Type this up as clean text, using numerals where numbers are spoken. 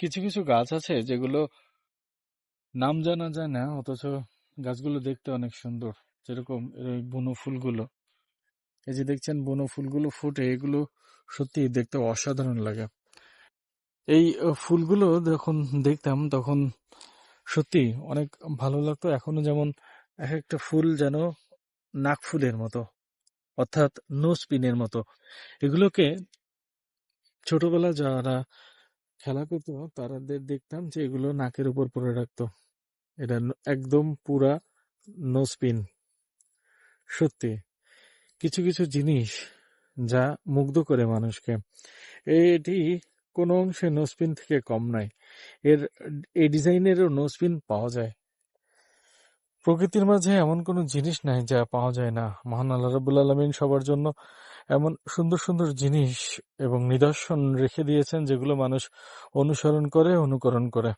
কিছু কিছু গাছ আছে যেগুলো নাম জানা যায় না, অথচ গাছগুলো দেখতে অনেক সুন্দর। যেরকম এই বুনো ফুলগুলো, এই যে দেখছেন বুনো ফুলগুলো ফুটে, এগুলো সত্যি দেখতে অসাধারণ লাগে। এই ফুলগুলো যখন দেখতাম তখন সত্যি অনেক ভালো লাগতো। এখনো যেমন এক একটা ফুল যেন নাক ফুলের মতো, অর্থাৎ নোজ পিনের মতো। এগুলোকে ছোটবেলা যারা খেলা করতো তাদের দেখতাম যে এগুলো নাকের উপর পরে রাখতো। এটা একদম পুরা নোজপিন। সত্যি কিছু কিছু জিনিস যা মুগ্ধ করে মানুষকে, এটি কোনো অংশে নোজপিন থেকে কম নয়। এর এই ডিজাইনেরও নোজপিন পাওয়া যায়। প্রকৃতির মাঝে এমন কোনো জিনিস নাই যা পাওয়া যায় না। মহান আল্লাহ রাব্বুল আলামিন সবার জন্য এমন সুন্দর সুন্দর জিনিস এবং নিদর্শন রেখে দিয়েছেন যেগুলো মানুষ অনুসরণ করে, অনুকরণ করে।